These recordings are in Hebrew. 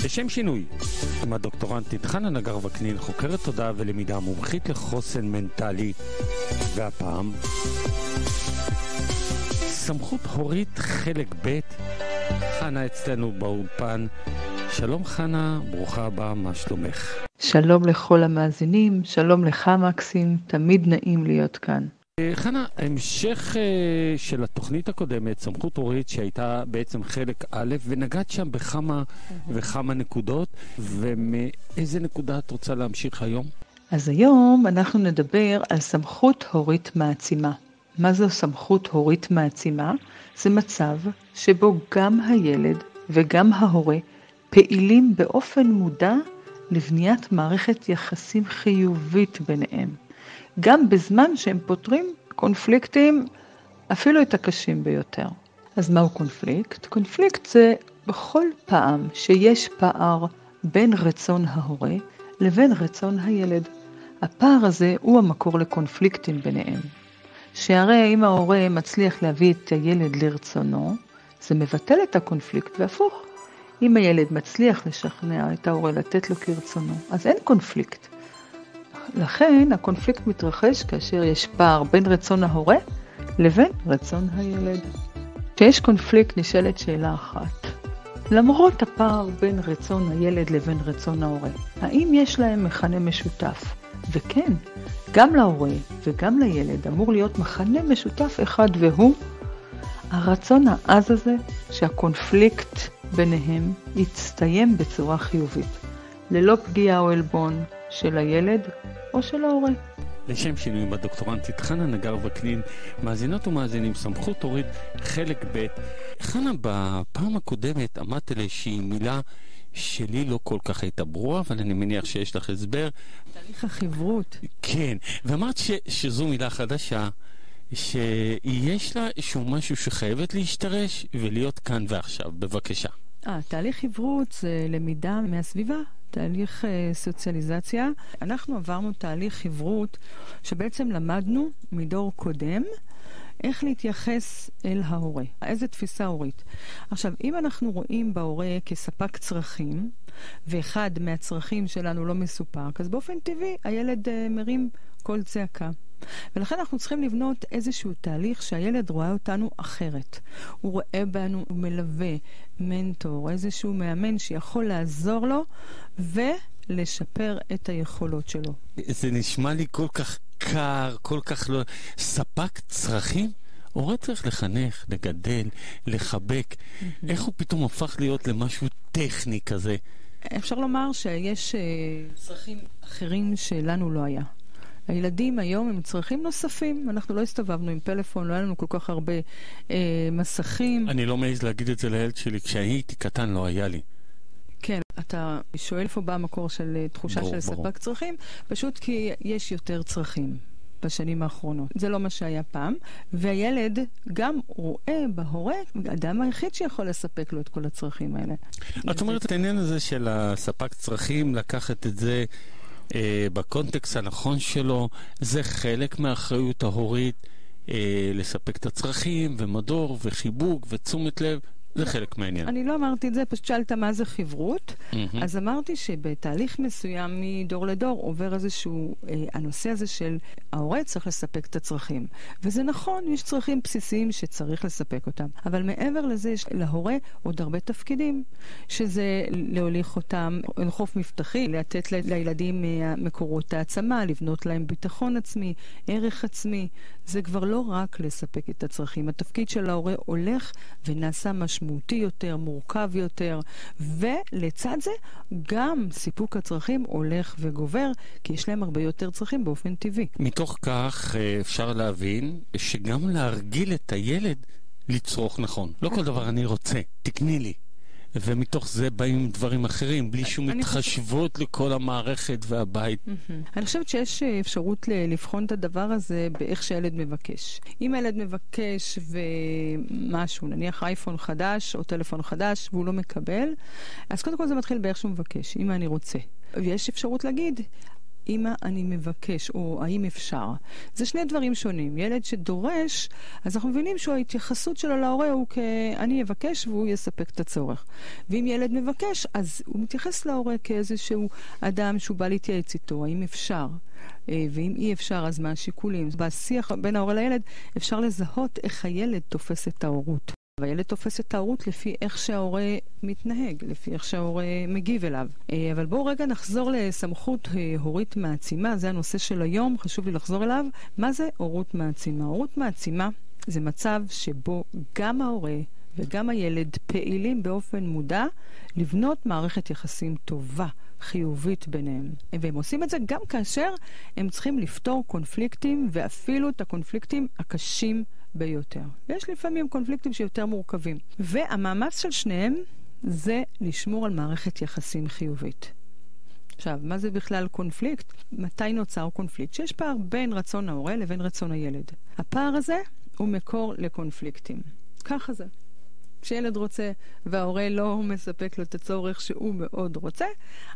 לשם שינוי, עם הדוקטורנטית חנה נגר וקנין, חוקרת תודעה ולמידה, מומחית לחוסן מנטלי, והפעם סמכות הורית חלק ב'. חנה אצלנו באולפן. שלום חנה, ברוכה הבאה, מה שלומך? שלום לכל המאזינים, שלום לך מקסים, תמיד נעים להיות כאן. חנה, המשך של התוכנית הקודמת, סמכות הורית שהייתה בעצם חלק א', ונגעת שם בכמה וכמה נקודות, ומאיזה נקודה את רוצה להמשיך היום? אז היום אנחנו נדבר על סמכות הורית מעצימה. מה זו סמכות הורית מעצימה? זה מצב שבו גם הילד וגם ההורה פעילים באופן מודע לבניית מערכת יחסים חיובית ביניהם. גם בזמן שהם פותרים קונפליקטים אפילו את הקשים ביותר. אז מהו קונפליקט? קונפליקט זה בכל פעם שיש פער בין רצון ההורה לבין רצון הילד. הפער הזה הוא המקור לקונפליקטים ביניהם. שהרי אם ההורה מצליח להביא את הילד לרצונו, זה מבטל את הקונפליקט והפוך. אם הילד מצליח לשכנע את ההורה לתת לו כרצונו, אז אין קונפליקט. לכן הקונפליקט מתרחש כאשר יש פער בין רצון ההורה לבין רצון הילד. כשיש קונפליקט נשאלת שאלה אחת. למרות הפער בין רצון הילד לבין רצון ההורה, האם יש להם מכנה משותף? וכן, גם להורה וגם לילד אמור להיות מכנה משותף אחד, והוא הרצון העז הזה שהקונפליקט ביניהם יצטיים בצורה חיובית, ללא פגיעה או עלבון של הילד או של ההורה. לשם שינוי, עם הדוקטורנטית חנה נגר וקנין, מאזינות ומאזינים, סמכות הורית חלק ב'. חנה, בפעם הקודמת אמרת לאיזושהי מילה שלי לא כל כך הייתה ברורה, אבל אני מניח שיש לך הסבר. תהליך החברות. כן, ואמרת שזו מילה חדשה, שיש לה איזשהו משהו שחייבת להשתרש ולהיות כאן ועכשיו. בבקשה. תהליך חברות זה למידה מהסביבה, תהליך סוציאליזציה. אנחנו עברנו תהליך חברות שבעצם למדנו מדור קודם איך להתייחס אל ההורה, איזה תפיסה הורית. עכשיו, אם אנחנו רואים בהורה כספק צרכים, ואחד מהצרכים שלנו לא מסופק, אז באופן טבעי הילד מרים קול צעקה. ולכן אנחנו צריכים לבנות איזשהו תהליך שהילד רואה אותנו אחרת. הוא רואה בנו, הוא מלווה, מנטור, איזשהו מאמן שיכול לעזור לו ולשפר את היכולות שלו. זה נשמע לי כל כך קר, כל כך לא... ספק צרכים? הורה צריך לחנך, לגדל, לחבק. איך הוא פתאום הפך להיות למשהו טכני כזה? אפשר לומר שיש צרכים אחרים שלנו לא היה. הילדים היום הם צרכים נוספים. אנחנו לא הסתובבנו עם פלאפון, לא היה לנו כל כך הרבה מסכים. אני לא מעז להגיד את זה לילד שלי. כשהייתי קטן לא היה לי. כן, אתה שואל איפה בא המקור של תחושה של ספק צרכים, פשוט כי יש יותר צרכים בשנים האחרונות. זה לא מה שהיה פעם, והילד גם רואה בהורה אדם היחיד שיכול לספק לו את כל הצרכים האלה. את אומרת את העניין הזה של הספק צרכים, לקחת את זה בקונטקסט הנכון שלו, זה חלק מהאחריות ההורית, לספק את הצרכים ומדור וחיבוק ותשומת לב. זה חלק מהעניין. אני לא אמרתי את זה, פשוט שאלת מה זה חברות. אז אמרתי שבתהליך מסוים מדור לדור עובר איזשהו, הנושא הזה של ההורה צריך לספק את הצרכים. וזה נכון, יש צרכים בסיסיים שצריך לספק אותם. אבל מעבר לזה, יש להורה עוד הרבה תפקידים, שזה להוליך אותם אל חוף מבטחי, לתת לילדים מקורות העצמה, לבנות להם ביטחון עצמי, ערך עצמי. זה כבר לא רק לספק את הצרכים. התפקיד של ההורה הולך ונעשה משמעותי יותר, מורכב יותר, ולצד זה גם סיפוק הצרכים הולך וגובר, כי יש להם הרבה יותר צרכים באופן טבעי. מתוך כך אפשר להבין שגם להרגיל את הילד לצרוך נכון. לא כל דבר אני רוצה, תקני לי. ומתוך זה באים דברים אחרים, בלי שום התחשבות לכל המערכת והבית. אני חושבת שיש אפשרות לבחון את הדבר הזה באיך שהילד מבקש. אם הילד מבקש ומשהו, נניח אייפון חדש או טלפון חדש, והוא לא מקבל, אז קודם כל זה מתחיל באיך שהוא מבקש, אם אני רוצה. ויש אפשרות להגיד, אמא, אני מבקש, או האם אפשר. זה שני דברים שונים. ילד שדורש, אז אנחנו מבינים שההתייחסות שלו להורה הוא אני אבקש והוא יספק את הצורך. ואם ילד מבקש, אז הוא מתייחס להורה כאיזשהו אדם שהוא בא להתייעץ איתו, האם אפשר. ואם אי אפשר, אז מה השיקולים? בשיח בין ההורה לילד אפשר לזהות איך הילד תופס את ההורות. והילד תופס את ההורות לפי איך שההורה מתנהג, לפי איך שההורה מגיב אליו. אבל בואו רגע נחזור לסמכות הורית מעצימה, זה הנושא של היום, חשוב לי לחזור אליו. מה זה הורות מעצימה? הורות מעצימה זה מצב שבו גם ההורה וגם הילד פעילים באופן מודע לבנות מערכת יחסים טובה, חיובית ביניהם. והם עושים את זה גם כאשר הם צריכים לפתור קונפליקטים, ואפילו את הקונפליקטים הקשים ביותר. ויש לפעמים קונפליקטים שיותר מורכבים. והמאמץ של שניהם זה לשמור על מערכת יחסים חיובית. עכשיו, מה זה בכלל קונפליקט? מתי נוצר קונפליקט? שיש פער בין רצון ההורה לבין רצון הילד. הפער הזה הוא מקור לקונפליקטים. ככה זה. כשילד רוצה וההורה לא מספק לו את הצורך שהוא מאוד רוצה,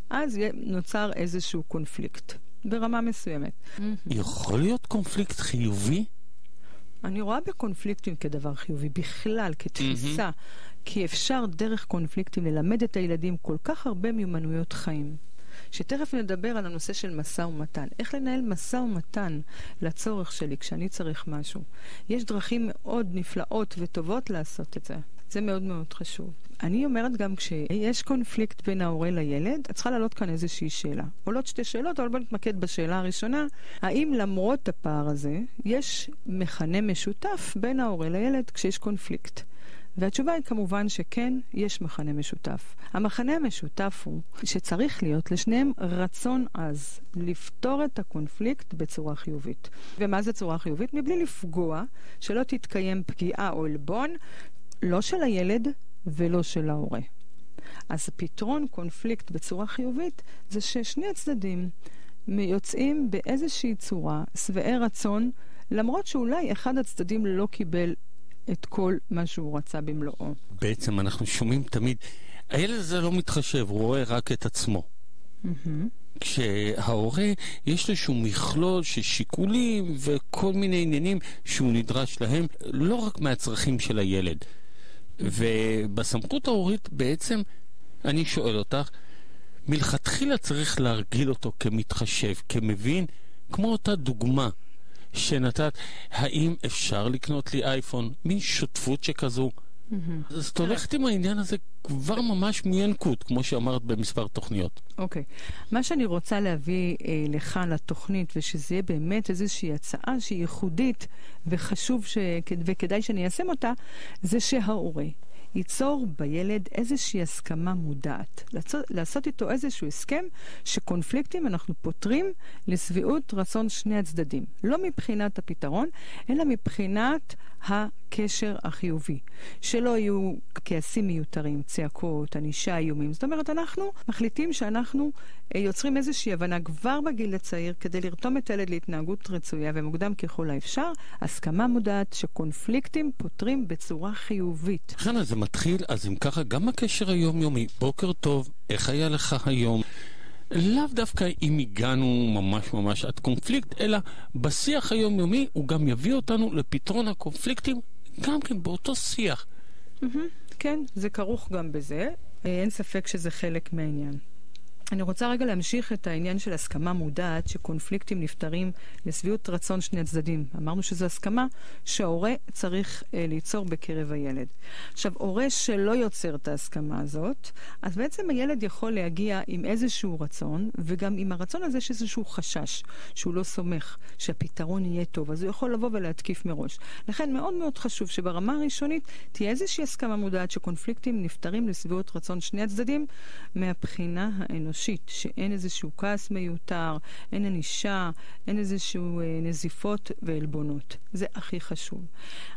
אז נוצר איזשהו קונפליקט ברמה מסוימת. יכול להיות קונפליקט חיובי? אני רואה בקונפליקטים כדבר חיובי, בכלל, כתפיסה, כי אפשר דרך קונפליקטים ללמד את הילדים כל כך הרבה מיומנויות חיים. שתכף נדבר על הנושא של משא ומתן. איך לנהל משא ומתן לצורך שלי כשאני צריך משהו. יש דרכים מאוד נפלאות וטובות לעשות את זה. זה מאוד מאוד חשוב. אני אומרת גם כשיש קונפליקט בין ההורה לילד, את צריכה להעלות כאן איזושהי שאלה. עולות שתי שאלות, אבל בוא נתמקד בשאלה הראשונה. האם למרות הפער הזה, יש מכנה משותף בין ההורה לילד כשיש קונפליקט? והתשובה היא כמובן שכן, יש מכנה משותף. המכנה המשותף הוא שצריך להיות לשניהם רצון עז לפתור את הקונפליקט בצורה חיובית. ומה זה צורה חיובית? מבלי לפגוע, שלא תתקיים פגיעה או עלבון, לא של הילד ולא של ההורה. אז פתרון קונפליקט בצורה חיובית זה ששני הצדדים יוצאים באיזושהי צורה שבעי רצון, למרות שאולי אחד הצדדים לא קיבל את כל מה שהוא רצה במלואו. בעצם אנחנו שומעים תמיד, הילד הזה לא מתחשב, הוא רואה רק את עצמו. כשההורה יש איזשהו מכלול של שיקולים וכל מיני עניינים שהוא נדרש להם, לא רק מהצרכים של הילד. ובסמכות ההורית בעצם, אני שואל אותך, מלכתחילה צריך להרגיל אותו כמתחשב, כמבין, כמו אותה דוגמה שנתת, האם אפשר לקנות לי אייפון? מין שותפות שכזו. אז את הולכת עם העניין הזה כבר ממש מינקות, כמו שאמרת במספר תוכניות. אוקיי. מה שאני רוצה להביא לכאן לתוכנית, ושזה יהיה באמת איזושהי הצעה שהיא ייחודית וחשוב וכדאי שאני איישם אותה, זה שההורה ייצור בילד איזושהי הסכמה מודעת. לעשות איתו איזשהו הסכם שקונפליקטים אנחנו פותרים לשביעות רצון שני הצדדים. לא מבחינת הפתרון, אלא מבחינת הקשר החיובי. שלא יהיו כעסים מיותרים, צעקות, ענישה, איומים. זאת אומרת, אנחנו מחליטים שאנחנו יוצרים איזושהי הבנה כבר בגיל הצעיר כדי לרתום את הילד להתנהגות רצויה ומוקדם ככל האפשר, הסכמה מודעת שקונפליקטים פותרים בצורה חיובית. חנה, זה מתחיל, אז אם ככה, גם הקשר היומיומי, בוקר טוב, איך היה לך היום? לאו דווקא אם הגענו ממש עד קונפליקט, אלא בשיח היומיומי הוא גם יביא אותנו לפתרון הקונפליקטים, גם כן באותו שיח. כן, זה כרוך גם בזה. אין ספק שזה חלק מהעניין. אני רוצה רגע להמשיך את העניין של הסכמה מודעת שקונפליקטים נפתרים לשביעות רצון שני הצדדים. אמרנו שזו הסכמה שההורה צריך ליצור בקרב הילד. עכשיו, הורה שלא יוצר את ההסכמה הזאת, אז בעצם הילד יכול להגיע עם איזשהו רצון, וגם עם הרצון הזה יש איזשהו חשש, שהוא לא סומך, שהפתרון יהיה טוב, אז הוא יכול לבוא ולהתקיף מראש. לכן מאוד מאוד חשוב שברמה הראשונית תהיה איזושהי הסכמה מודעת שקונפליקטים נפתרים לשביעות רצון שני הצדדים מהבחינה האנושית. שאין איזשהו כעס מיותר, אין ענישה, אין איזשהו נזיפות ועלבונות. זה הכי חשוב.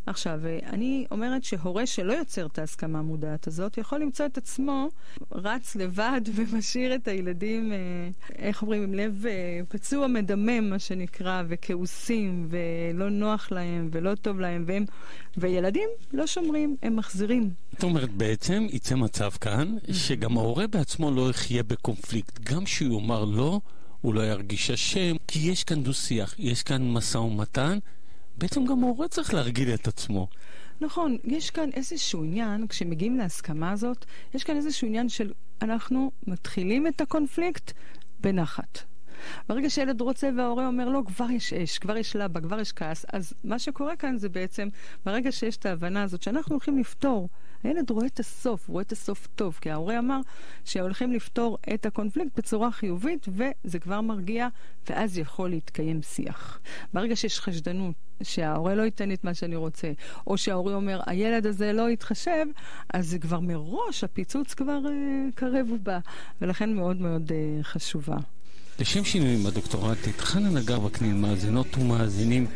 עכשיו, אני אומרת שהורה שלא יוצר את ההסכמה המודעת הזאת, יכול למצוא את עצמו רץ לבד ומשאיר את הילדים, איך אומרים, עם לב פצוע מדמם, מה שנקרא, וכעוסים, ולא נוח להם, ולא טוב להם, וילדים לא שומרים, הם מחזירים. זאת אומרת, בעצם יצא מצב כאן, שגם ההורה בעצמו לא יחיה בקונפליקט. גם שהוא יאמר לא, הוא לא ירגיש אשם, כי יש כאן דו-שיח, יש כאן משא ומתן, בעצם גם ההורה צריך להרגיל את עצמו. נכון, יש כאן איזשהו עניין, כשמגיעים להסכמה הזאת, יש כאן איזשהו עניין של אנחנו מתחילים את הקונפליקט בנחת. ברגע שילד רוצה וההורה אומר לו, כבר יש אש, כבר יש לבה, כבר יש כעס, אז מה שקורה כאן זה בעצם, ברגע שיש את ההבנה הזאת שאנחנו הולכים לפתור, הילד רואה את הסוף, רואה את הסוף טוב, כי ההורה אמר שהולכים לפתור את הקונפליקט בצורה חיובית, וזה כבר מרגיע, ואז יכול להתקיים שיח. ברגע שיש חשדנות, שההורה לא ייתן את מה שאני רוצה, או שההורה אומר, הילד הזה לא יתחשב, אז זה כבר מראש, הפיצוץ כבר קרב ובא, ולכן מאוד מאוד חשובה. לשם שינויים הדוקטורטית, חנה נגר וקנין, מאזינות ומאזינים,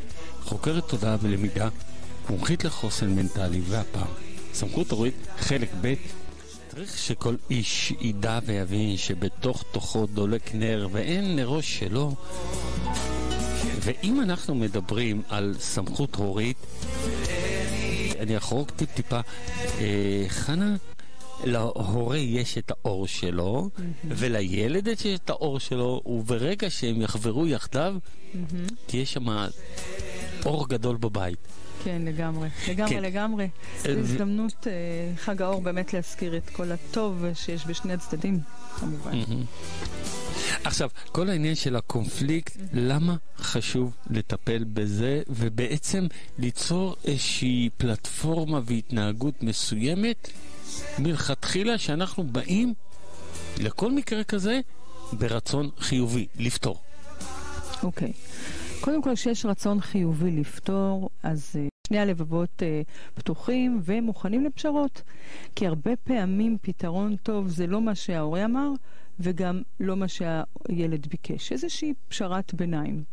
חוקרת תודעה ולמידה, מומחית לחוסן מנטלי, והפעם, סמכות הורית, חלק ב'. צריך שכל איש ידע ויבין שבתוך תוכו דולק נר ואין נרו שלו. ואם אנחנו מדברים על סמכות הורית, אני אחרוג טיפה, חנה, להורה יש את האור שלו, ולילד יש את האור שלו, וברגע שהם יחברו יחדיו, תהיה שם אור גדול בבית. כן, לגמרי. לגמרי. זו הזדמנות חג האור באמת להזכיר את כל הטוב שיש בשני הצדדים, כמובן. עכשיו, כל העניין של הקונפליקט, למה חשוב לטפל בזה, ובעצם ליצור איזושהי פלטפורמה והתנהגות מסוימת, מלכתחילה שאנחנו באים לכל מקרה כזה ברצון חיובי, לפתור. אוקיי. קודם כל, שיש רצון חיובי לפתור, אז שני הלבבות פתוחים ומוכנים לפשרות. כי הרבה פעמים פתרון טוב זה לא מה שההורה אמר, וגם לא מה שהילד ביקש. איזושהי פשרת ביניים.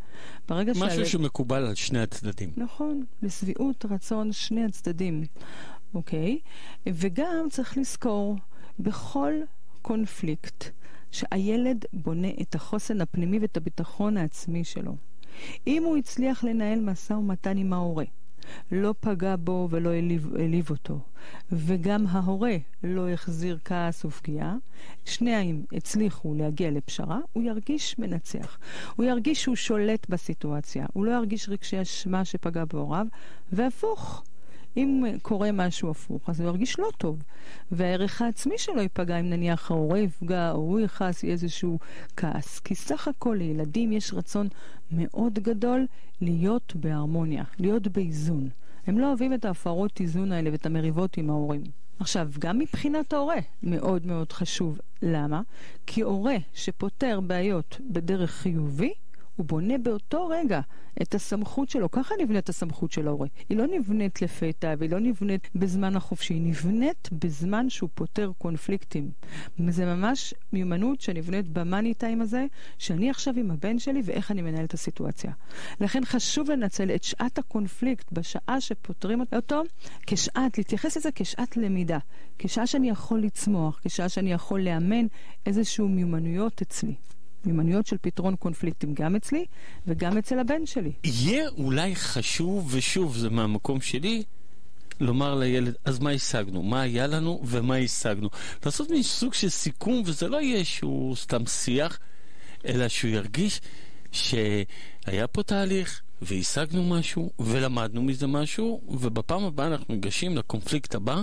משהו שמקובל על שני הצדדים. נכון, לשביעות רצון שני הצדדים. אוקיי? וגם צריך לזכור, בכל קונפליקט, שהילד בונה את החוסן הפנימי ואת הביטחון העצמי שלו. אם הוא הצליח לנהל משא ומתן עם ההורה, לא פגע בו ולא העליב אותו, וגם ההורה לא החזיר כעס ופגיעה, שניהם הצליחו להגיע לפשרה, הוא ירגיש מנצח. הוא ירגיש שהוא שולט בסיטואציה, הוא לא ירגיש רגשי אשמה שפגע בהוריו, והפוך. אם קורה משהו הפוך, אז הוא ירגיש לא טוב. והערך העצמי שלו ייפגע אם נניח ההורה יפגע או הוא יחס איזשהו כעס. כי סך הכל לילדים יש רצון מאוד גדול להיות בהרמוניה, להיות באיזון. הם לא אוהבים את ההפרות איזון האלה ואת המריבות עם ההורים. עכשיו, גם מבחינת ההורה מאוד מאוד חשוב. למה? כי הורה שפותר בעיות בדרך חיובי, הוא בונה באותו רגע את הסמכות שלו. ככה נבנית הסמכות של ההורה. היא לא נבנית לפתע, והיא לא נבנית בזמן החופשי. היא נבנית בזמן שהוא פותר קונפליקטים. זה ממש מיומנות שנבנית במאני טיים הזה, שאני עכשיו עם הבן שלי ואיך אני מנהל את הסיטואציה. לכן חשוב לנצל את שעת הקונפליקט בשעה שפותרים אותו, להתייחס לזה כשעת למידה. כשעה שאני יכול לצמוח, כשעה שאני יכול לאמן איזשהו מיומנויות אצלי. מיומנויות של פתרון קונפליקטים גם אצלי וגם אצל הבן שלי. יהיה אולי חשוב, ושוב זה מהמקום שלי, לומר לילד, אז מה השגנו? מה היה לנו ומה השגנו? לעשות מין סוג של סיכום, וזה לא יהיה שהוא סתם שיח, אלא שהוא ירגיש שהיה פה תהליך והשגנו משהו ולמדנו מזה משהו, ובפעם הבאה אנחנו ניגשים לקונפליקט הבא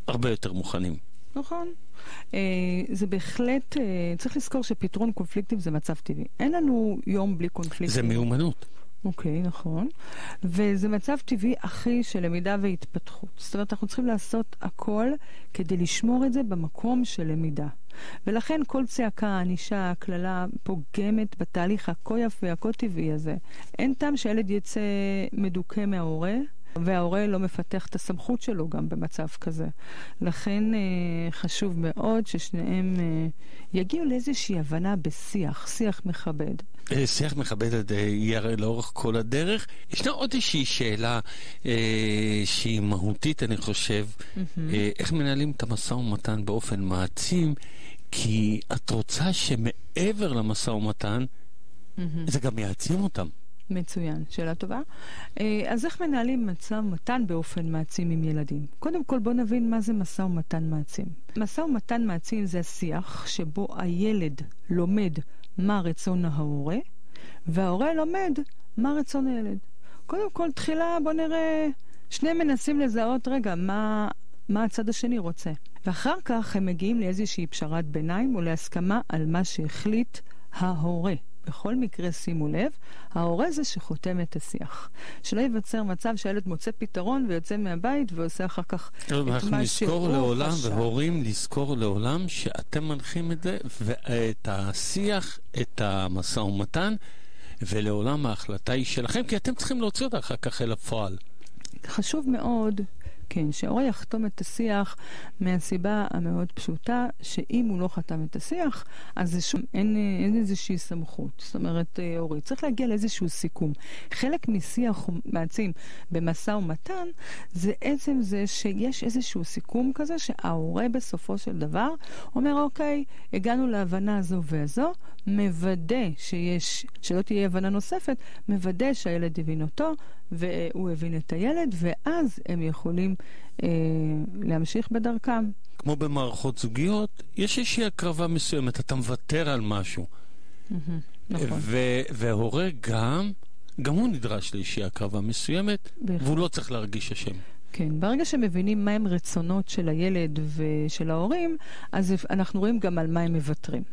הרבה יותר מוכנים. נכון. זה בהחלט, צריך לזכור שפתרון קונפליקטים זה מצב טבעי. אין לנו יום בלי קונפליקטים. זה מיומנות. אוקיי, נכון. וזה מצב טבעי הכי של למידה והתפתחות. זאת אומרת, אנחנו צריכים לעשות הכל כדי לשמור את זה במקום של למידה. ולכן כל צעקה, ענישה, הכללה, פוגמת בתהליך הכה יפה והכה טבעי הזה. אין טעם שהילד יצא מדוכא מההורה, וההורה לא מפתח את הסמכות שלו גם במצב כזה. לכן חשוב מאוד ששניהם יגיעו לאיזושהי הבנה בשיח, שיח מכבד. שיח מכבד יראה לאורך כל הדרך. ישנה עוד איזושהי שאלה שהיא מהותית, אני חושב, איך מנהלים את המשא ומתן באופן מעצים, כי את רוצה שמעבר למשא ומתן, זה גם יעצים אותם. מצוין, שאלה טובה. אז איך מנהלים משא ומתן באופן מעצים עם ילדים? קודם כל בוא נבין מה זה משא ומתן מעצים. משא ומתן מעצים זה השיח שבו הילד לומד מה רצון ההורה, וההורה לומד מה רצון הילד. קודם כל, תחילה בוא נראה, שניהם מנסים לזהות, רגע, מה הצד השני רוצה. ואחר כך הם מגיעים לאיזושהי פשרת ביניים או להסכמה על מה שהחליט ההורה. בכל מקרה, שימו לב, ההורה זה שחותם את השיח. שלא ייווצר מצב שהילד מוצא פתרון ויוצא מהבית ועושה אחר כך את מה שהוא חשב. אנחנו נזכור לעולם, והורים לזכור לעולם שאתם מנחים את זה, ואת השיח, את המשא ומתן, ולעולם ההחלטה היא שלכם, כי אתם צריכים להוציא אותה אחר כך אל הפועל. חשוב מאוד, כן, שההורה יחתום את השיח מהסיבה המאוד פשוטה, שאם הוא לא חתם את השיח, אז אין איזושהי סמכות. זאת אומרת, הורי, צריך להגיע לאיזשהו סיכום. חלק משיח מעצים במשא ומתן, זה עצם זה שיש איזשהו סיכום כזה, שההורה בסופו של דבר אומר, אוקיי, הגענו להבנה הזו והזו, מוודא שלא תהיה הבנה נוספת, מוודא שהילד הבין אותו, והוא הבין את הילד, ואז הם יכולים להמשיך בדרכם. כמו במערכות זוגיות, יש איזושהי הקרבה מסוימת, אתה מוותר על משהו. נכון. וההורה גם הוא נדרש לאיזושהי הקרבה מסוימת, והוא לא צריך להרגיש אשם. כן, ברגע שמבינים מהם רצונות של הילד ושל ההורים, אז אנחנו רואים גם על מה הם מוותרים.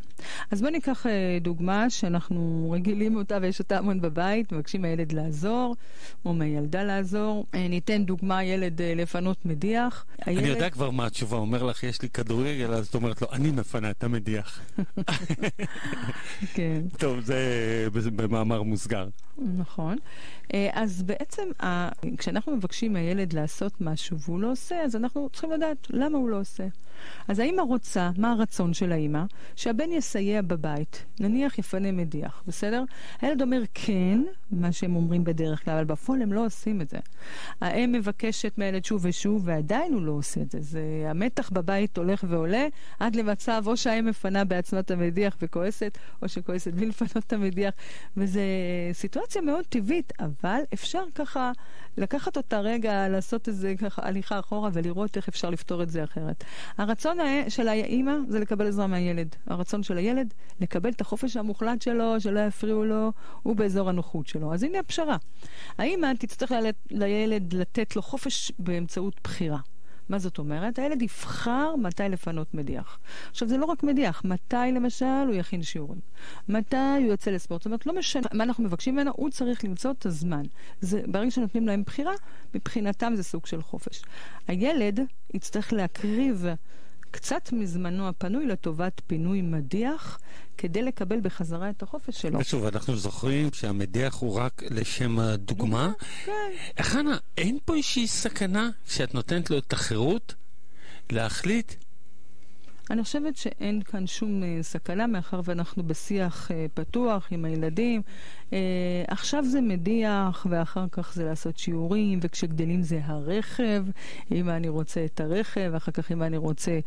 אז בוא ניקח דוגמה שאנחנו רגילים אותה ויש אותה המון בבית, מבקשים מהילד לעזור, או מהילדה לעזור. ניתן דוגמה, ילד לפנות מדיח. אני יודע כבר מה התשובה, אומר לך, יש לי כדורגל, אז את אומרת לו, אני מפנה את המדיח. כן. טוב, זה במאמר מוסגר. נכון. אז בעצם, כשאנחנו מבקשים מהילד לעשות משהו והוא לא עושה, אז אנחנו צריכים לדעת למה הוא לא עושה. אז האמא רוצה, מה הרצון של האמא? שהבן יסייע בבית, נניח יפנה מדיח, בסדר? הילד אומר כן, מה שהם אומרים בדרך כלל, אבל בפועל הם לא עושים את זה. האם מבקשת מהילד שוב ושוב, ועדיין הוא לא עושה את זה. המתח בבית הולך ועולה, עד למצב או שהאם מפנה בעצמה את המדיח וכועסת, או שכועסת בלי לפנות את המדיח, וזו סיטואציה מאוד טבעית, אבל אפשר ככה לקחת אותה רגע, לעשות איזה ככה הליכה אחורה, ולראות איך אפשר לפתור את זה אחרת. הרצון של האמא זה לקבל עזרה מהילד. הרצון של הילד לקבל את החופש המוחלט שלו, שלא יפריעו לו, הוא באזור הנוחות שלו. אז הנה הפשרה. האמא תצטרך לילד לתת לו חופש באמצעות בחירה. מה זאת אומרת? הילד יבחר מתי לפנות מדיח. עכשיו, זה לא רק מדיח. מתי, למשל, הוא יכין שיעורים? מתי הוא יוצא לספורט? זאת אומרת, לא משנה מה אנחנו מבקשים ממנו, הוא צריך למצוא את הזמן. ברגע שנותנים להם בחירה, מבחינתם זה סוג של חופש. הילד יצטרך להקריב קצת מזמנו הפנוי לטובת פינוי מדיח, כדי לקבל בחזרה את החופש שלו. ושוב, אנחנו זוכרים שהמדיח הוא רק לשם הדוגמה. כן. חנה, אין פה איזושהי סכנה שאת נותנת לו את החירות להחליט? אני חושבת שאין כאן שום סכנה, מאחר ואנחנו בשיח פתוח עם הילדים. עכשיו זה מדיח, ואחר כך זה לעשות שיעורים, וכשגדלים זה הרכב, אם אני רוצה את הרכב, ואחר כך אם אני רוצה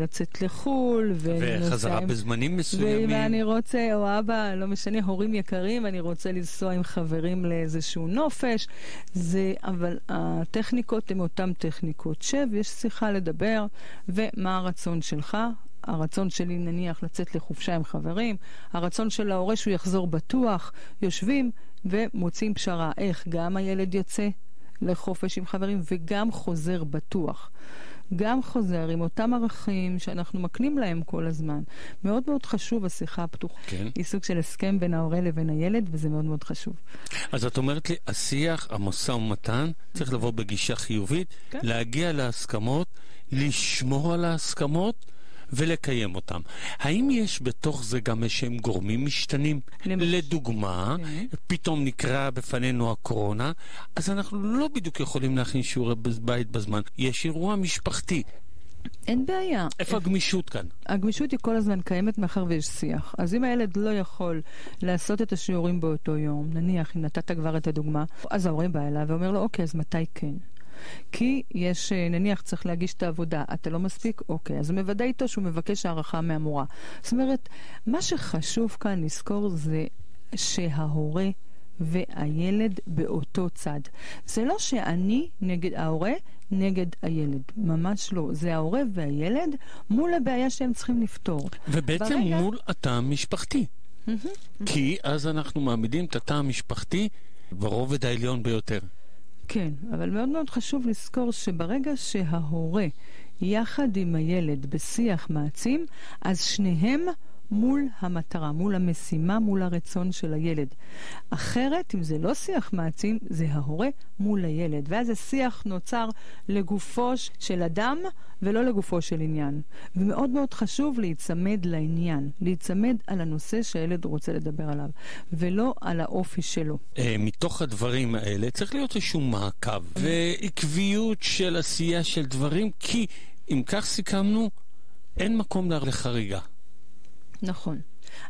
לצאת לחול, וחזרה בזמנים מסוימים. ואם אני רוצה, או אבא, לא משנה, הורים יקרים, אני רוצה לנסוע עם חברים לאיזשהו נופש, אבל הטכניקות הן אותן טכניקות. יש שיחה לדבר, ומה הרצון שלך? הרצון שלי נניח לצאת לחופשה עם חברים, הרצון של ההורה שהוא יחזור בטוח, יושבים ומוצאים פשרה. איך גם הילד יוצא לחופש עם חברים וגם חוזר בטוח. גם חוזר עם אותם ערכים שאנחנו מקנים להם כל הזמן. מאוד מאוד חשוב השיחה הפתוחה. כן. היא סוג של הסכם בין ההורה לבין הילד, וזה מאוד מאוד חשוב. אז את אומרת לי, השיח, המשא ומתן, צריך לבוא בגישה חיובית, כן. להגיע להסכמות, לשמור על ההסכמות, ולקיים אותם. האם יש בתוך זה גם איזשהם גורמים משתנים? לדוגמה, פתאום נקרא בפנינו הקורונה, אז אנחנו לא בדיוק יכולים להכין שיעורי בית בזמן. יש אירוע משפחתי. אין בעיה. איפה הגמישות כאן? הגמישות היא כל הזמן קיימת מאחר ויש שיח. אז אם הילד לא יכול לעשות את השיעורים באותו יום, נניח אם נתת כבר את הדוגמה, אז ההורה בא אליו ואומר לו, אוקיי, אז מתי כן? כי יש, נניח, צריך להגיש את העבודה, אתה לא מספיק? אוקיי. אז הוא מוודא איתו שהוא מבקש הערכה מהמורה. זאת אומרת, מה שחשוב כאן לזכור זה שההורה והילד באותו צד. זה לא שאני נגד ההורה, נגד הילד. ממש לא. זה ההורה והילד מול הבעיה שהם צריכים לפתור. ובעצם מול התא המשפחתי. כי אז אנחנו מעמידים את התא המשפחתי ברובד העליון ביותר. כן, אבל מאוד מאוד חשוב לזכור שברגע שההורה יחד עם הילד בשיח מעצים, אז שניהם מול המטרה, מול המשימה, מול הרצון של הילד. אחרת, אם זה לא שיח מעצים, זה ההורה מול הילד. ואז השיח נוצר לגופו של אדם ולא לגופו של עניין. ומאוד מאוד חשוב להיצמד לעניין, להיצמד על הנושא שהילד רוצה לדבר עליו, ולא על האופי שלו. מתוך הדברים האלה צריך להיות איזשהו מעקב ועקביות של עשייה של דברים, כי אם כך סיכמנו, אין מקום לחריגה. נכון.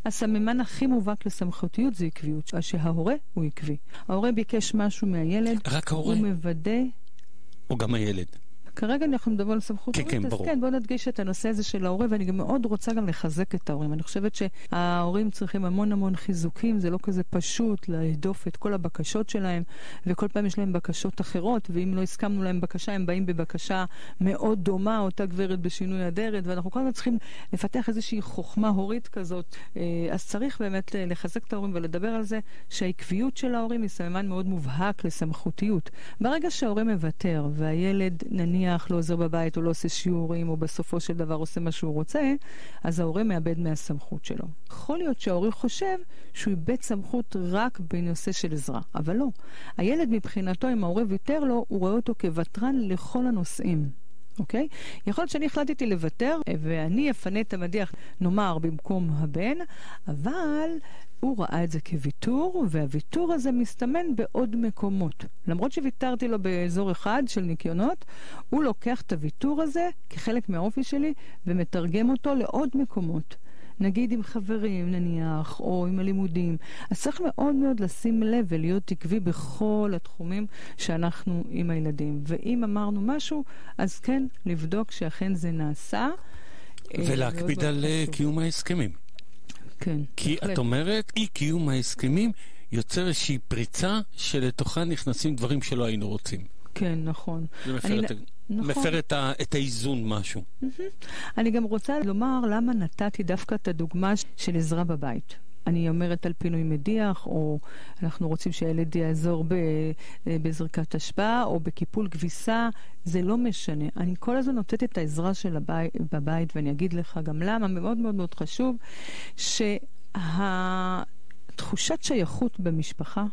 הסממן הכי מובהק לסמכותיות זה עקביות, שההורה הוא עקבי. ההורה ביקש משהו מהילד, רק ההורה? הוא מוודא... או גם הילד? כרגע אנחנו מדברים על סמכות הורית, כן, אז ברור. כן, בואו נדגיש את הנושא הזה של ההורה, ואני גם מאוד רוצה גם לחזק את ההורים. אני חושבת שההורים צריכים המון המון חיזוקים, זה לא כזה פשוט להדוף את כל הבקשות שלהם, וכל פעם יש להם בקשות אחרות, ואם לא הסכמנו להם בקשה, הם באים בבקשה מאוד דומה, אותה גברת בשינוי אדרת, ואנחנו כל הזמן צריכים לפתח איזושהי חוכמה הורית כזאת, אז צריך באמת לחזק את ההורים ולדבר על זה, שהעקביות של ההורים היא סממן מאוד מובהק לסמכותיות. ברגע שההורה מוותר, והילד נניח לא עוזר בבית או לא עושה שיעורים או בסופו של דבר עושה מה שהוא רוצה, אז ההורה מאבד מהסמכות שלו. יכול להיות שההורה חושב שהוא איבד סמכות רק בנושא של עזרה, אבל לא. הילד מבחינתו, אם ההורה ויתר לו, הוא רואה אותו כוותרן לכל הנושאים. אוקיי? יכול להיות שאני החלטתי לוותר ואני אפנה את המדיח, נאמר, במקום הבן, אבל הוא ראה את זה כוויתור, והוויתור הזה מסתמן בעוד מקומות. למרות שוויתרתי לו באזור אחד של ניקיונות, הוא לוקח את הוויתור הזה כחלק מהאופי שלי ומתרגם אותו לעוד מקומות. נגיד עם חברים נניח, או עם הלימודים. אז צריך מאוד מאוד לשים לב ולהיות עקבי בכל התחומים שאנחנו עם הילדים. ואם אמרנו משהו, אז כן, לבדוק שאכן זה נעשה. ולהקפיד על קיום ההסכמים. כן. כי את אומרת, אי קיום ההסכמים יוצר איזושהי פריצה שלתוכה נכנסים דברים שלא היינו רוצים. כן, נכון. זה מפר את האיזון משהו. אני גם רוצה לומר למה נתתי דווקא את הדוגמה של עזרה בבית. אני אומרת על פינוי מדיח, או אנחנו רוצים שהילד יעזור בזריקת השפעה, או בקיפול כביסה, זה לא משנה. אני כל הזמן נותנת את העזרה של בבית, ואני אגיד לך גם למה, מאוד מאוד מאוד חשוב, שהתחושת שייכות במשפחה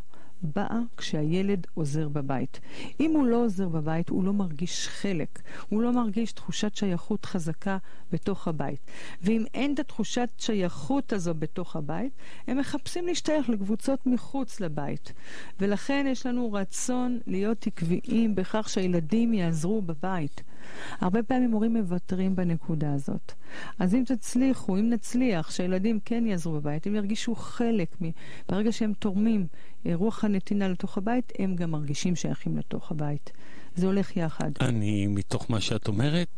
באה כשהילד עוזר בבית. אם הוא לא עוזר בבית, הוא לא מרגיש חלק. הוא לא מרגיש תחושת שייכות חזקה בתוך הבית. ואם אין את התחושת שייכות הזו בתוך הבית, הם מחפשים להשתייך לקבוצות מחוץ לבית. ולכן יש לנו רצון להיות עקביים בכך שהילדים יעזרו בבית. הרבה פעמים הורים מוותרים בנקודה הזאת. אז אם תצליחו, אם נצליח, שהילדים כן יעזרו בבית, הם ירגישו חלק, ברגע שהם תורמים רוח הנתינה לתוך הבית, הם גם מרגישים שייכים לתוך הבית. זה הולך יחד. אני, מתוך מה שאת אומרת,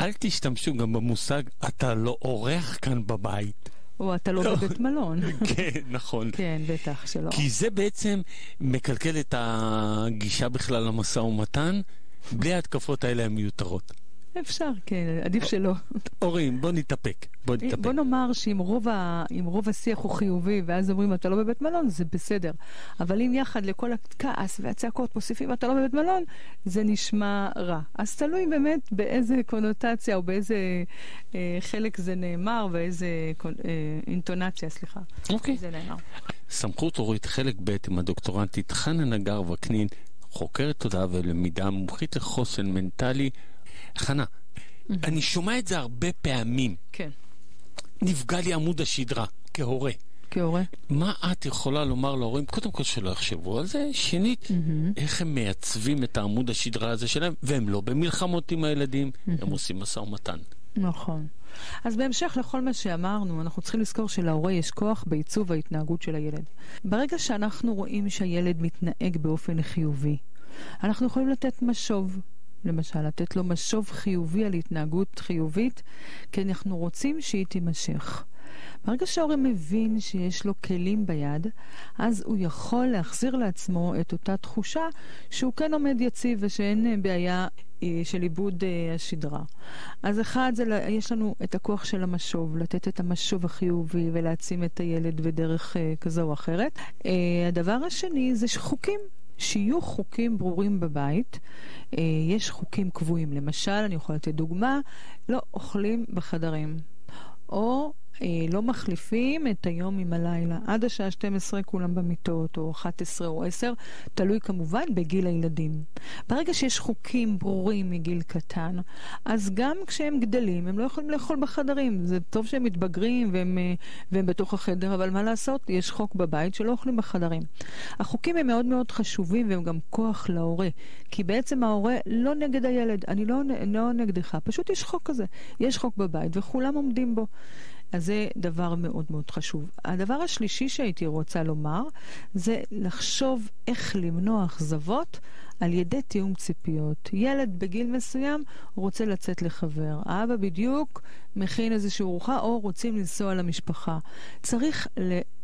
אל תשתמשו גם במושג, אתה לא אורח כאן בבית. או אתה לא בבית מלון. כן, נכון. כן, בטח שלא. כי זה בעצם מקלקל את הגישה בכלל למשא ומתן, בלי ההתקפות האלה המיותרות. אפשר, כן, עדיף שלא. הורים, בוא נתאפק. בוא נאמר שאם רוב השיח הוא חיובי, ואז אומרים אתה לא בבית מלון, זה בסדר. אבל אם יחד לכל הכעס והצעקות מוסיפים אתה לא בבית מלון, זה נשמע רע. אז תלוי באמת באיזה קונוטציה או באיזה חלק זה נאמר, ואיזה אינטונציה, סליחה. אוקיי. זה נאמר. סמכות הורית חלק ב' עם הדוקטורנטית חנה נגר וקנין, חוקרת תודעה ולמידה, מומחית לחוסן מנטלי. חנה, אני שומע את זה הרבה פעמים. כן. נפגע לי עמוד השדרה, כהורה. כהורה. מה את יכולה לומר להורים? קודם כל שלא יחשבו על זה. שנית, איך הם מייצבים את העמוד השדרה הזה שלהם, והם לא במלחמות עם הילדים, הם עושים משא ומתן. נכון. אז בהמשך לכל מה שאמרנו, אנחנו צריכים לזכור שלהורה יש כוח בעיצוב ההתנהגות של הילד. ברגע שאנחנו רואים שהילד מתנהג באופן חיובי, אנחנו יכולים לתת משוב. למשל, לתת לו משוב חיובי על התנהגות חיובית, כי אנחנו רוצים שהיא תימשך. ברגע שההורה מבין שיש לו כלים ביד, אז הוא יכול להחזיר לעצמו את אותה תחושה שהוא כן עומד יציב ושאין בעיה של איבוד השדרה. אז אחד, יש לנו את הכוח של המשוב, לתת את המשוב החיובי ולהעצים את הילד בדרך כזו או אחרת. הדבר השני זה חוקים. שיהיו חוקים ברורים בבית. יש חוקים קבועים. למשל, אני יכולה לתת דוגמה, לא אוכלים בחדרים. או לא מחליפים את היום עם הלילה. עד השעה 12 כולם במיטות, או 11 או 10, תלוי כמובן בגיל הילדים. ברגע שיש חוקים ברורים מגיל קטן, אז גם כשהם גדלים, הם לא יכולים לאכול בחדרים. זה טוב שהם מתבגרים והם בתוך החדר, אבל מה לעשות? יש חוק בבית שלא אוכלים בחדרים. החוקים הם מאוד מאוד חשובים, והם גם כוח להורה. כי בעצם ההורה לא נגד הילד. אני לא נגדך. פשוט יש חוק כזה. יש חוק בבית, וכולם עומדים בו. אז זה דבר מאוד מאוד חשוב. הדבר השלישי שהייתי רוצה לומר, זה לחשוב איך למנוע אכזבות על ידי תיאום ציפיות. ילד בגיל מסוים רוצה לצאת לחבר. האבא בדיוק מכין איזושהי ארוחה או רוצים לנסוע למשפחה. צריך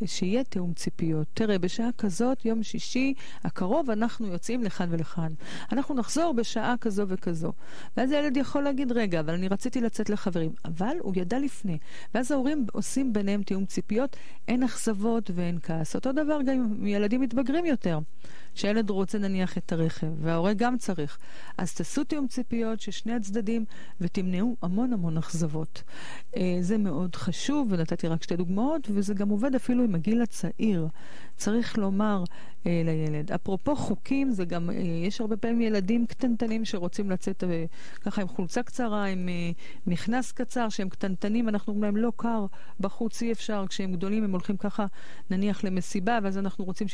שיהיה תיאום ציפיות. תראה, בשעה כזאת, יום שישי הקרוב, אנחנו יוצאים לכאן ולכאן. אנחנו נחזור בשעה כזו וכזו. ואז הילד יכול להגיד, רגע, אבל אני רציתי לצאת לחברים. אבל הוא ידע לפני. ואז ההורים עושים ביניהם תיאום ציפיות, אין אכזבות ואין כעס. אותו דבר גם עם ילדים מתבגרים יותר. שהילד רוצה נניח את הרכב, וההורה גם צריך. אז תעשו תיאום ציפיות ששני הצדדים, ותמנעו המון המון אכזבות. זה מאוד חשוב, ונתתי רק שתי דוגמאות, וזה גם עובד אפילו עם הגיל הצעיר. צריך לומר לילד. אפרופו חוקים, זה גם, יש הרבה פעמים ילדים קטנטנים שרוצים לצאת ככה עם חולצה קצרה, עם מכנס קצר, שהם קטנטנים, אנחנו אומרים להם לא קר, בחוץ אי אפשר, כשהם גדולים הם הולכים ככה נניח למסיבה, ואז אנחנו רוצים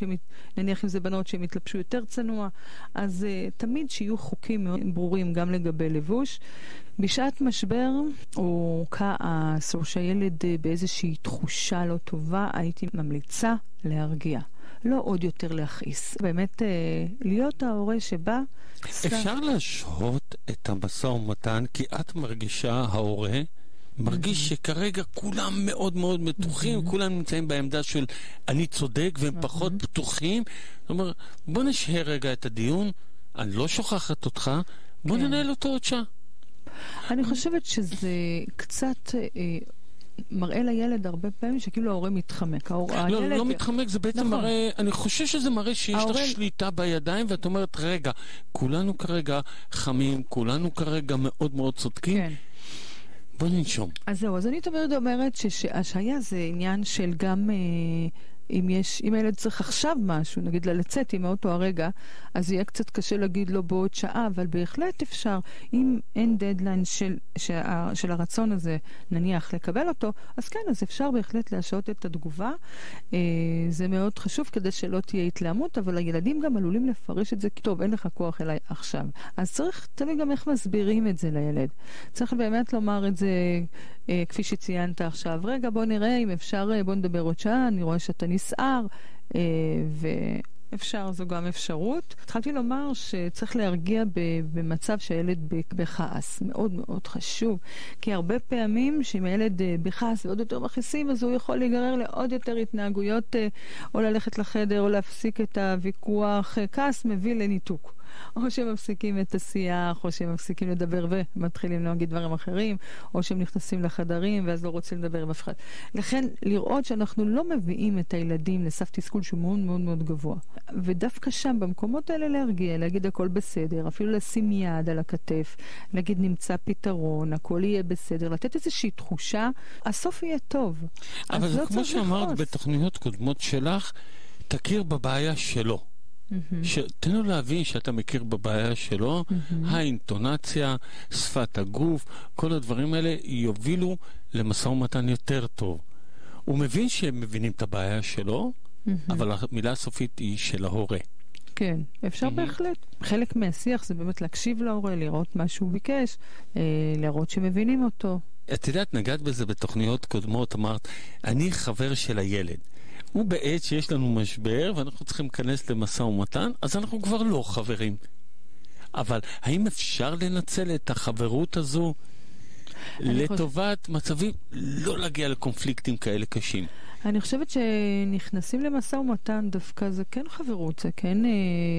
נניח אם זה בנות שהם יתלבשו יותר צנוע, אז תמיד שיהיו חוקים מאוד ברורים גם לגבי לבוש. בשעת משבר או כעס, או שהילד באיזושהי תחושה לא טובה, הייתי ממליצה להרגיע. לא עוד יותר להכעיס. באמת להיות ההורה שבא... אפשר להשהות את המשא ומתן, כי את מרגישה, ההורה, מרגיש שכרגע כולם מאוד מאוד מתוחים, כולם נמצאים בעמדה של אני צודק והם פחות פתוחים. זאת אומרת, בוא נשהה רגע את הדיון, אני לא שוכחת אותך, בוא ננהל אותו עוד שעה. אני חושבת שזה קצת... מראה לילד הרבה פעמים שכאילו ההורה מתחמק. לא מתחמק, זה בעצם מראה, אני חושב שזה מראה שיש לך שליטה בידיים, ואת אומרת, רגע, כולנו כרגע חמים, כולנו כרגע מאוד מאוד צודקים. בוא ננשום. אז זהו, אז אני תמיד אומרת שהשהיה זה עניין של גם... אם הילד צריך עכשיו משהו, נגיד לצאת עם האוטו הרגע, אז יהיה קצת קשה להגיד לו בעוד שעה, אבל בהחלט אפשר, אם אין דדליין של הרצון הזה, נניח לקבל אותו, אז כן, אז אפשר בהחלט להשעות את התגובה. זה מאוד חשוב כדי שלא תהיה התלהמות, אבל הילדים גם עלולים לפרש את זה, כי טוב, אין לך כוח אליי עכשיו. אז צריך תמיד גם איך מסבירים את זה לילד. צריך באמת לומר את זה, כפי שציינת עכשיו, רגע, בוא נראה אם אפשר, בוא נדבר עוד שעה, אני רואה שאתה נסער, ואפשר, זו גם אפשרות. התחלתי לומר שצריך להרגיע במצב שהילד בכעס. מאוד מאוד חשוב, כי הרבה פעמים שאם הילד בכעס ועוד יותר מכעיסים, אז הוא יכול להיגרר לעוד יותר התנהגויות, או ללכת לחדר, או להפסיק את הוויכוח. כעס מביא לניתוק. או שהם מפסיקים את השיח, או שהם מפסיקים לדבר ומתחילים להגיד דברים אחרים, או שהם נכנסים לחדרים ואז לא רוצים לדבר עם אף אחד. לכן, לראות שאנחנו לא מביאים את הילדים לסף תסכול שהוא מאוד מאוד מאוד גבוה. ודווקא שם, במקומות האלה להרגיע, להגיד הכל בסדר, אפילו לשים יד על הכתף, להגיד נמצא פתרון, הכל יהיה בסדר, לתת איזושהי תחושה, הסוף יהיה טוב. אבל זה כמו שאמרת בתוכניות קודמות שלך, תכיר בבעיה שלו. תן לו להבין שאתה מכיר בבעיה שלו, האינטונציה, שפת הגוף, כל הדברים האלה יובילו למשא ומתן יותר טוב. הוא מבין שהם מבינים את הבעיה שלו, אבל המילה הסופית היא של ההורה. כן, אפשר בהחלט. חלק מהשיח זה באמת להקשיב להורה, לראות מה שהוא ביקש, לראות שמבינים אותו. את יודעת, נגעת בזה בתוכניות קודמות, אמרת, אני חבר של הילד. הוא בעת שיש לנו משבר ואנחנו צריכים להיכנס למשא ומתן, אז אנחנו כבר לא חברים. אבל האם אפשר לנצל את החברות הזו לטובת מצבים לא להגיע לקונפליקטים כאלה קשים. אני חושבת שנכנסים למשא ומתן דווקא, זה כן חברות, זה כן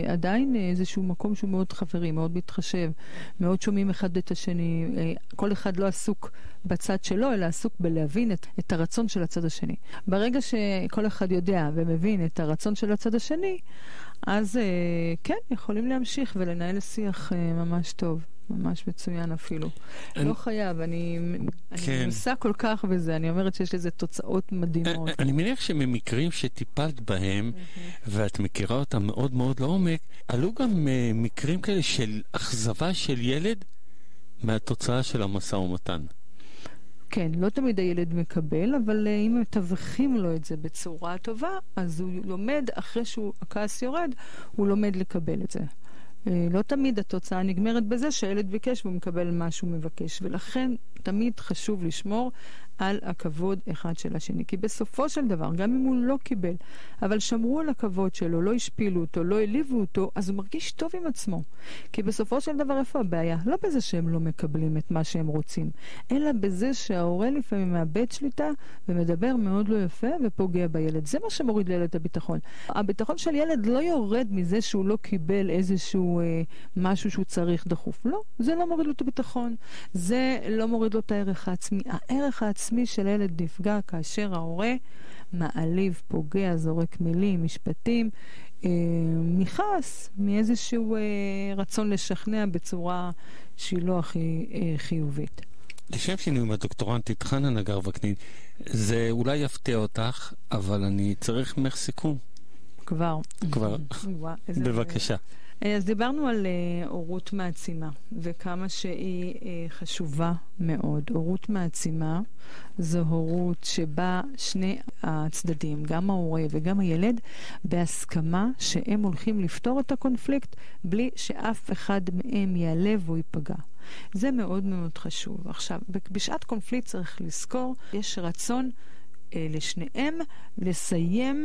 עדיין איזשהו מקום שהוא מאוד חברי, מאוד מתחשב, מאוד שומעים אחד את השני, כל אחד לא עסוק בצד שלו, אלא עסוק בלהבין את הרצון של הצד השני. ברגע שכל אחד יודע ומבין את הרצון של הצד השני, אז כן, יכולים להמשיך ולנהל שיח ממש טוב. ממש מצוין אפילו. לא חייב, אני מנסה כל כך בזה, אני אומרת שיש לזה תוצאות מדהימות. אני מניח שממקרים שטיפלת בהם, ואת מכירה אותם מאוד מאוד לעומק, עלו גם מקרים כאלה של אכזבה של ילד מהתוצאה של המשא ומתן. כן, לא תמיד הילד מקבל, אבל אם מתווכים לו את זה בצורה טובה, אז הוא לומד, אחרי שהכעס יורד, הוא לומד לקבל את זה. לא תמיד התוצאה נגמרת בזה שהילד ביקש והוא מקבל מה שהוא מבקש, ולכן תמיד חשוב לשמור על הכבוד אחד של השני, כי בסופו של דבר, גם אם הוא לא קיבל, אבל שמרו על הכבוד שלו, לא השפילו אותו, לא העליבו אותו, אז הוא מרגיש טוב עם עצמו. כי בסופו של דבר איפה הבעיה? לא בזה שהם לא מקבלים את מה שהם רוצים, אלא בזה שההורה לפעמים מאבד שליטה ומדבר מאוד לא יפה ופוגע בילד. זה מה שמוריד לילד את הביטחון. הביטחון של ילד לא יורד מזה שהוא לא קיבל איזשהו משהו שהוא צריך דחוף. לא, זה לא מוריד לו את הביטחון. זה לא מוריד לו את הערך העצמי. הערך העצמי של ילד נפגע כאשר ההורה מעליב, פוגע, זורק מילים, משפטים, מכעס, מאיזשהו רצון לשכנע בצורה שהיא לא הכי חיובית. לשם שינוי עם הדוקטורנטית חנה נגר וקנין, זה אולי יפתיע אותך, אבל אני צריך ממך סיכום. כבר. בבקשה. אז דיברנו על הורות מעצימה, וכמה שהיא חשובה מאוד. הורות מעצימה זו הורות שבה שני הצדדים, גם ההורה וגם הילד, בהסכמה שהם הולכים לפתור את הקונפליקט בלי שאף אחד מהם יעלב או ייפגע. זה מאוד מאוד חשוב. עכשיו, בשעת קונפליקט צריך לזכור, יש רצון לשניהם לסיים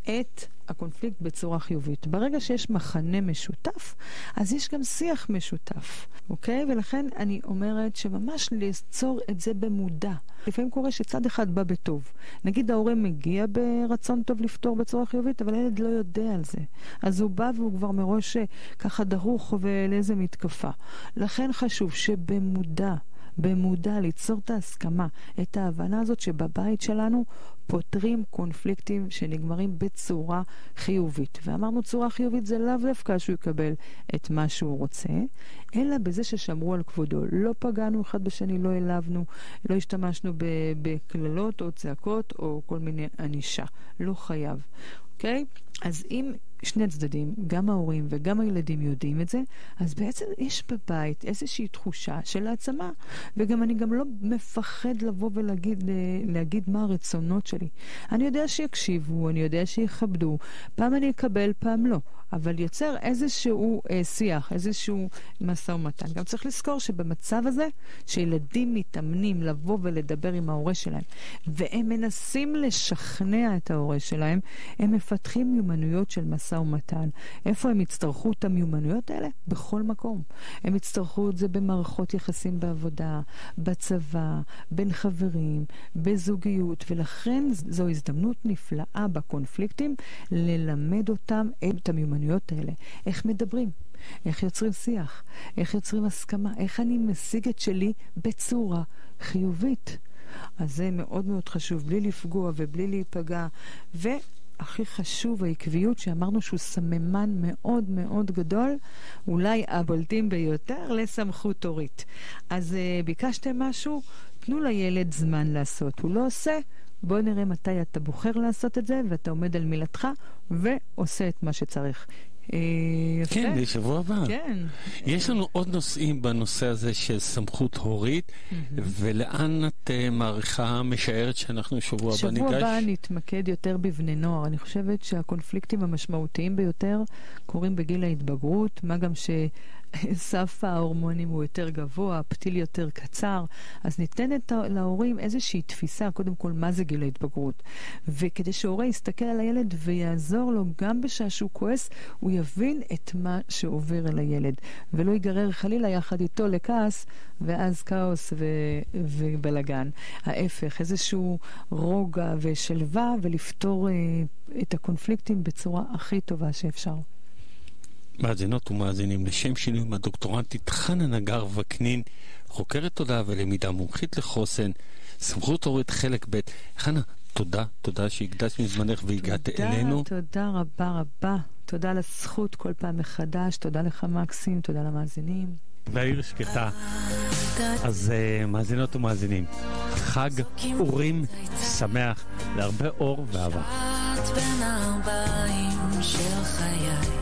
את הקונפליקט בצורה חיובית. ברגע שיש מחנה משותף, אז יש גם שיח משותף, אוקיי? ולכן אני אומרת שממש ליצור את זה במודע. לפעמים קורה שצד אחד בא בטוב. נגיד ההורה מגיע ברצון טוב לפתור בצורה חיובית, אבל הילד לא יודע על זה. אז הוא בא והוא כבר מראש ככה דרוך ולאיזה מתקפה. לכן חשוב במודע ליצור את ההסכמה, את ההבנה הזאת שבבית שלנו פותרים קונפליקטים שנגמרים בצורה חיובית. ואמרנו צורה חיובית זה לאו דווקא שהוא יקבל את מה שהוא רוצה, אלא בזה ששמרו על כבודו. לא פגענו אחד בשני, לא העלבנו, לא השתמשנו בקללות או צעקות או כל מיני ענישה. לא חייב. אוקיי? אז אם שני צדדים, גם ההורים וגם הילדים יודעים את זה, אז בעצם יש בבית איזושהי תחושה של העצמה, וגם אני גם לא מפחד לבוא ולהגיד מה הרצונות שלי. אני יודע שיקשיבו, אני יודע שיכבדו, פעם אני אקבל, פעם לא, אבל יוצר איזשהו שיח, איזשהו משא ומתן. גם צריך לזכור שבמצב הזה, שילדים מתאמנים לבוא ולדבר עם ההורה שלהם, והם מנסים לשכנע את ההורה שלהם, הם מפתחים מיומנויות של משא ומתן. איפה הם יצטרכו את המיומנויות האלה? בכל מקום. הם יצטרכו את זה במערכות יחסים בעבודה, בצבא, בין חברים, בזוגיות, ולכן זו הזדמנות נפלאה בקונפליקטים ללמד אותם את המיומנויות האלה. איך מדברים? איך יוצרים שיח? איך יוצרים הסכמה? איך אני משיג את שלי בצורה חיובית? אז זה מאוד מאוד חשוב, בלי לפגוע ובלי להיפגע. הכי חשוב, העקביות, שאמרנו שהוא סממן מאוד מאוד גדול, אולי הבולטים ביותר, לסמכות הורית. אז ביקשתם משהו, תנו לילד זמן לעשות. הוא לא עושה, בוא נראה מתי אתה בוחר לעשות את זה, ואתה עומד על מילתך, ועושה את מה שצריך. יפה. כן, בשבוע הבא. כן. יש לנו עוד נושאים בנושא הזה של סמכות הורית, ולאן את מעריכה משערת שאנחנו שבוע הבא ניגש? שבוע הבא נתמקד יותר בבני נוער. אני חושבת שהקונפליקטים המשמעותיים ביותר קורים בגיל ההתבגרות, מה גם סף ההורמונים הוא יותר גבוה, הפתיל יותר קצר, אז ניתנת להורים איזושהי תפיסה, קודם כל מה זה גיל ההתבגרות. וכדי שההורה יסתכל על הילד ויעזור לו גם בשעה שהוא כועס, הוא יבין את מה שעובר אל הילד, ולא ייגרר חלילה יחד איתו לכעס, ואז כאוס ובלגן. ההפך, איזשהו רוגע ושלווה, ולפתור את הקונפליקטים בצורה הכי טובה שאפשר. מאזינות ומאזינים, לשם שינוי מהדוקטורנטית חנה נגר וקנין, חוקרת תודעה ולמידה, מומחית לחוסן, סמכות הורית חלק ב'. חנה, תודה שהקדשת מזמנך והגעת אלינו. תודה רבה רבה. תודה על הזכות כל פעם מחדש. תודה לך מקסים, תודה למאזינים. והעיר שקטה. אז מאזינות ומאזינים, חג אורים שמח, להרבה אור ואהבה. בין הארבעים של חיי